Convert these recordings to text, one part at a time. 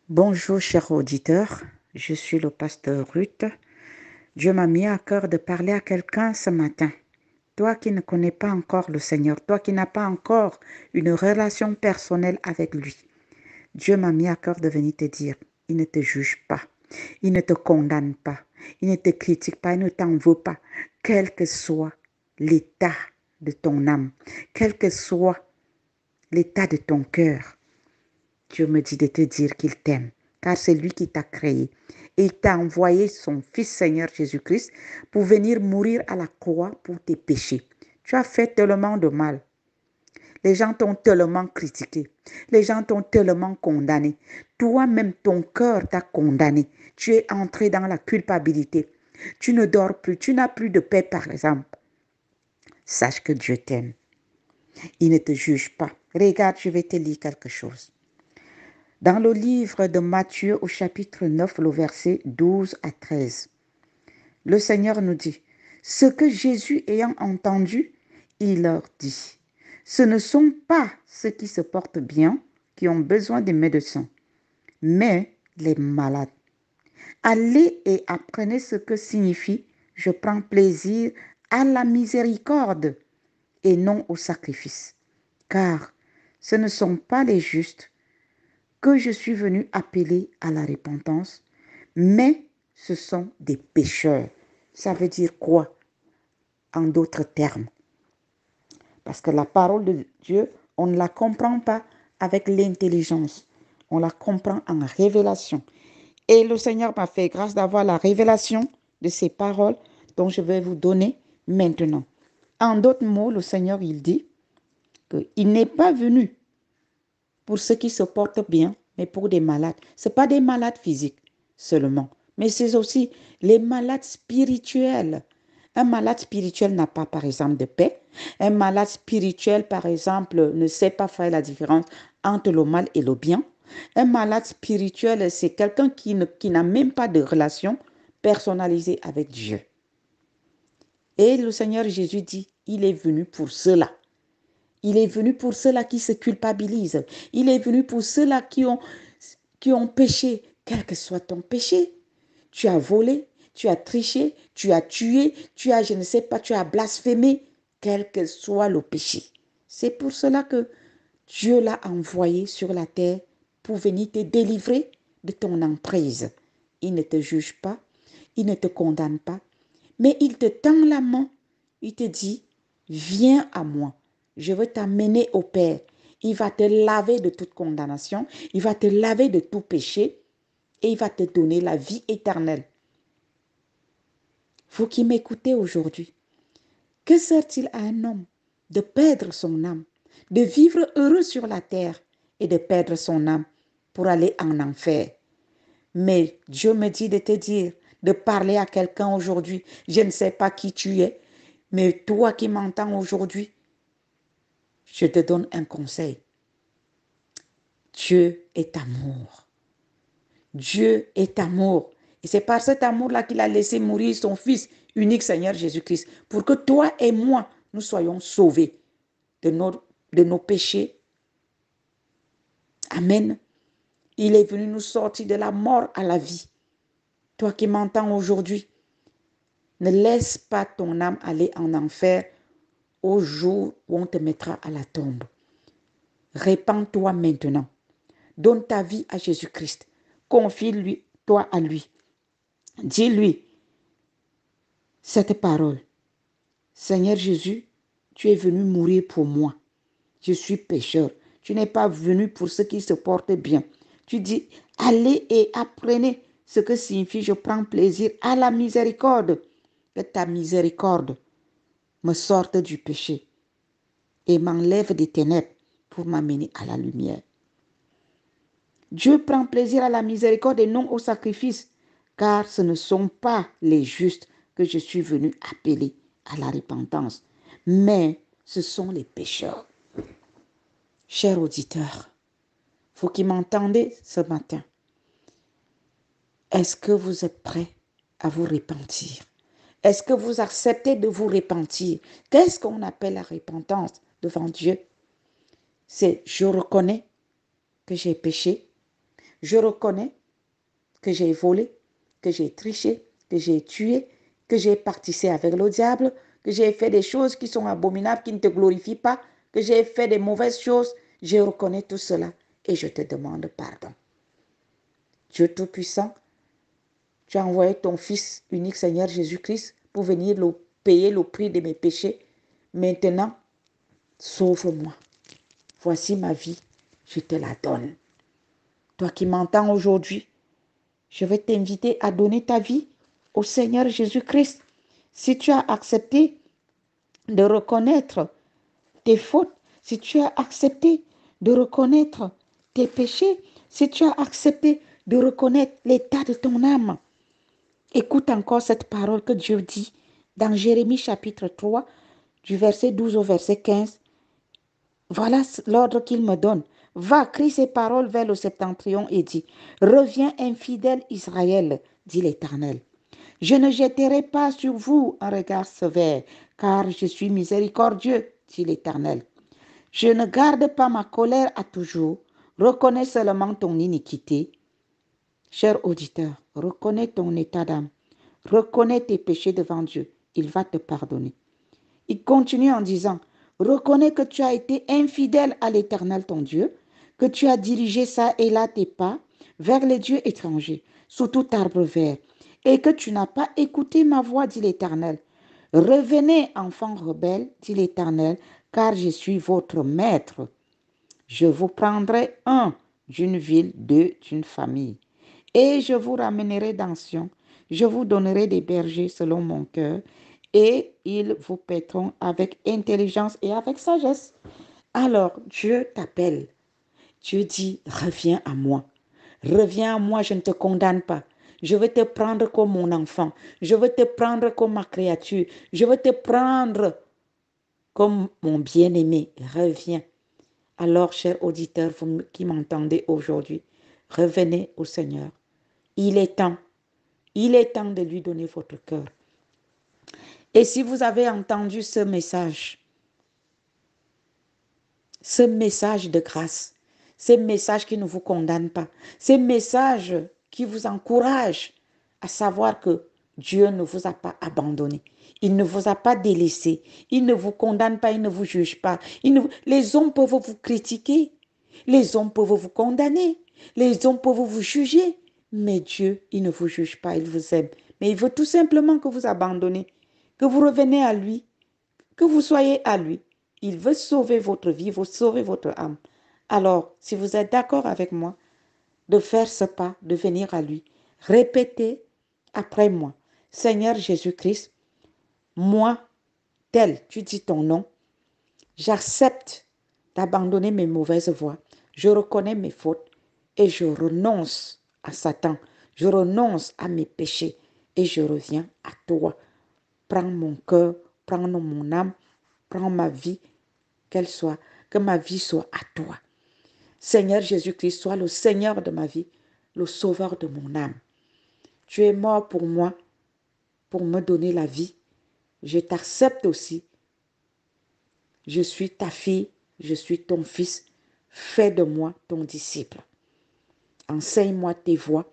Bonjour, chers auditeurs. Je suis le pasteur Ruth. Dieu m'a mis à cœur de parler à quelqu'un ce matin. Toi qui ne connais pas encore le Seigneur, toi qui n'as pas encore une relation personnelle avec lui, Dieu m'a mis à cœur de venir te dire, il ne te juge pas, il ne te condamne pas, il ne te critique pas, il ne t'en veut pas, quel que soit l'état de ton âme, quel que soit l'état de ton cœur. Dieu me dit de te dire qu'il t'aime, car c'est lui qui t'a créé. Et il t'a envoyé son Fils Seigneur Jésus-Christ pour venir mourir à la croix pour tes péchés. Tu as fait tellement de mal. Les gens t'ont tellement critiqué. Les gens t'ont tellement condamné. Toi-même, ton cœur t'a condamné. Tu es entré dans la culpabilité. Tu ne dors plus. Tu n'as plus de paix, par exemple. Sache que Dieu t'aime. Il ne te juge pas. Regarde, je vais te lire quelque chose. Dans le livre de Matthieu au chapitre 9, le verset 12 à 13, le Seigneur nous dit, ce que Jésus ayant entendu, il leur dit, ce ne sont pas ceux qui se portent bien qui ont besoin des médecins, mais les malades. Allez et apprenez ce que signifie je prends plaisir à la miséricorde et non au sacrifice, car ce ne sont pas les justes que je suis venu appeler à la repentance, mais ce sont des pécheurs. Ça veut dire quoi en d'autres termes? Parce que la parole de Dieu, on ne la comprend pas avec l'intelligence. On la comprend en révélation. Et le Seigneur m'a fait grâce d'avoir la révélation de ces paroles dont je vais vous donner maintenant. En d'autres mots, le Seigneur, il dit qu'il n'est pas venu pour ceux qui se portent bien, mais pour des malades. Ce n'est pas des malades physiques seulement, mais c'est aussi les malades spirituels. Un malade spirituel n'a pas, par exemple, de paix. Un malade spirituel, par exemple, ne sait pas faire la différence entre le mal et le bien. Un malade spirituel, c'est quelqu'un qui n'a même pas de relation personnalisée avec Dieu. Et le Seigneur Jésus dit, il est venu pour cela. Il est venu pour ceux-là qui se culpabilisent. Il est venu pour ceux-là qui ont péché, quel que soit ton péché. Tu as volé, tu as triché, tu as tué, je ne sais pas, tu as blasphémé, quel que soit le péché. C'est pour cela que Dieu l'a envoyé sur la terre pour venir te délivrer de ton emprise. Il ne te juge pas, il ne te condamne pas, mais il te tend la main. Il te dit, viens à moi. Je veux t'amener au Père. Il va te laver de toute condamnation. Il va te laver de tout péché. Et il va te donner la vie éternelle. Vous qui m'écoutez aujourd'hui, que sert-il à un homme de perdre son âme, de vivre heureux sur la terre et de perdre son âme pour aller en enfer? Mais Dieu me dit de te dire, de parler à quelqu'un aujourd'hui. Je ne sais pas qui tu es, mais toi qui m'entends aujourd'hui, je te donne un conseil. Dieu est amour. Dieu est amour. Et c'est par cet amour-là qu'il a laissé mourir son Fils unique, Seigneur Jésus-Christ, pour que toi et moi, nous soyons sauvés de nos péchés. Amen. Il est venu nous sortir de la mort à la vie. Toi qui m'entends aujourd'hui, ne laisse pas ton âme aller en enfer au jour où on te mettra à la tombe. Répands-toi maintenant. Donne ta vie à Jésus-Christ. Confie-lui, toi à lui. Dis-lui cette parole. Seigneur Jésus, tu es venu mourir pour moi. Je suis pécheur. Tu n'es pas venu pour ceux qui se portent bien. Tu dis, allez et apprenez ce que signifie je prends plaisir à la miséricorde. Que ta miséricorde me sorte du péché et m'enlève des ténèbres pour m'amener à la lumière. Dieu prend plaisir à la miséricorde et non au sacrifice, car ce ne sont pas les justes que je suis venu appeler à la repentance, mais ce sont les pécheurs. Chers auditeurs, vous qui m'entendez ce matin, est-ce que vous êtes prêts à vous repentir? Est-ce que vous acceptez de vous repentir? Qu'est-ce qu'on appelle la repentance devant Dieu? C'est je reconnais que j'ai péché. Je reconnais que j'ai volé, que j'ai triché, que j'ai tué, que j'ai participé avec le diable, que j'ai fait des choses qui sont abominables, qui ne te glorifient pas, que j'ai fait des mauvaises choses. Je reconnais tout cela et je te demande pardon. Dieu Tout-Puissant, tu as envoyé ton Fils unique, Seigneur Jésus-Christ, pour venir payer le prix de mes péchés. Maintenant, sauve-moi. Voici ma vie, je te la donne. Toi qui m'entends aujourd'hui, je vais t'inviter à donner ta vie au Seigneur Jésus-Christ. Si tu as accepté de reconnaître tes fautes, si tu as accepté de reconnaître tes péchés, si tu as accepté de reconnaître l'état de ton âme, écoute encore cette parole que Dieu dit dans Jérémie chapitre 3, du verset 12 au verset 15. Voilà l'ordre qu'il me donne. Va, crie ces paroles vers le septentrion et dis, reviens infidèle Israël, dit l'Éternel. Je ne jetterai pas sur vous un regard sévère, car je suis miséricordieux, dit l'Éternel. Je ne garde pas ma colère à toujours. Reconnais seulement ton iniquité. Cher auditeur, reconnais ton état d'âme. Reconnais tes péchés devant Dieu. Il va te pardonner. Il continue en disant, reconnais que tu as été infidèle à l'Éternel ton Dieu, que tu as dirigé ça et là tes pas vers les dieux étrangers, sous tout arbre vert, et que tu n'as pas écouté ma voix, dit l'Éternel. Revenez, enfants rebelles, dit l'Éternel, car je suis votre maître. Je vous prendrai un d'une ville, deux d'une famille, et je vous ramènerai dans Sion. Je vous donnerai des bergers selon mon cœur, et ils vous paîtront avec intelligence et avec sagesse. Alors Dieu t'appelle. Dieu dit, reviens à moi. Reviens à moi, je ne te condamne pas. Je vais te prendre comme mon enfant. Je vais te prendre comme ma créature. Je vais te prendre comme mon bien-aimé. Reviens. Alors, chers auditeurs, vous qui m'entendez aujourd'hui, revenez au Seigneur. Il est temps. Il est temps de lui donner votre cœur. Et si vous avez entendu ce message de grâce, ce message qui ne vous condamne pas, ce message qui vous encourage à savoir que Dieu ne vous a pas abandonné. Il ne vous a pas délaissé. Il ne vous condamne pas, il ne vous juge pas. Les hommes peuvent vous critiquer. Les hommes peuvent vous condamner. Les hommes peuvent vous juger. Mais Dieu, il ne vous juge pas, il vous aime. Mais il veut tout simplement que vous abandonnez, que vous revenez à lui, que vous soyez à lui. Il veut sauver votre vie, vous sauver votre âme. Alors, si vous êtes d'accord avec moi, de faire ce pas, de venir à lui, répétez après moi. Seigneur Jésus-Christ, moi, tel, tu dis ton nom, j'accepte d'abandonner mes mauvaises voies. Je reconnais mes fautes et je renonce à Satan. Je renonce à mes péchés et je reviens à toi. Prends mon cœur, prends mon âme, prends ma vie, que ma vie soit à toi. Seigneur Jésus-Christ, sois le Seigneur de ma vie, le sauveur de mon âme. Tu es mort pour moi, pour me donner la vie. Je t'accepte aussi. Je suis ta fille, je suis ton fils. Fais de moi ton disciple. Enseigne-moi tes voies.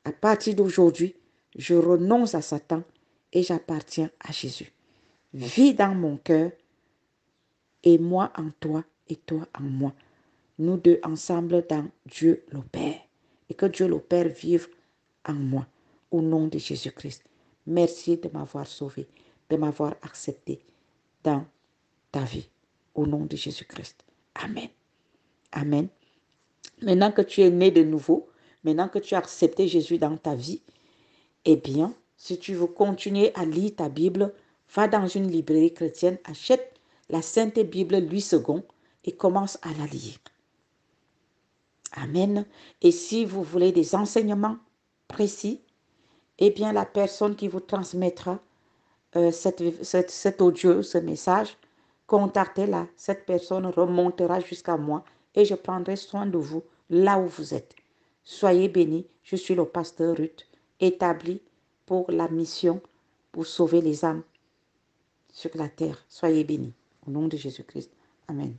À partir d'aujourd'hui, je renonce à Satan et j'appartiens à Jésus. Vis dans mon cœur et moi en toi et toi en moi. Nous deux ensemble dans Dieu le Père. Et que Dieu le Père vive en moi. Au nom de Jésus-Christ. Merci de m'avoir sauvé, de m'avoir accepté dans ta vie. Au nom de Jésus-Christ. Amen. Amen. Maintenant que tu es né de nouveau, maintenant que tu as accepté Jésus dans ta vie, eh bien, si tu veux continuer à lire ta Bible, va dans une librairie chrétienne, achète la Sainte Bible Louis II et commence à la lire. Amen. Et si vous voulez des enseignements précis, eh bien, la personne qui vous transmettra cet audio, ce message, contactez-la. Cette personne remontera jusqu'à moi et je prendrai soin de vous là où vous êtes. Soyez bénis. Je suis le pasteur Ruth, établi pour la mission, pour sauver les âmes sur la terre. Soyez bénis. Au nom de Jésus-Christ. Amen.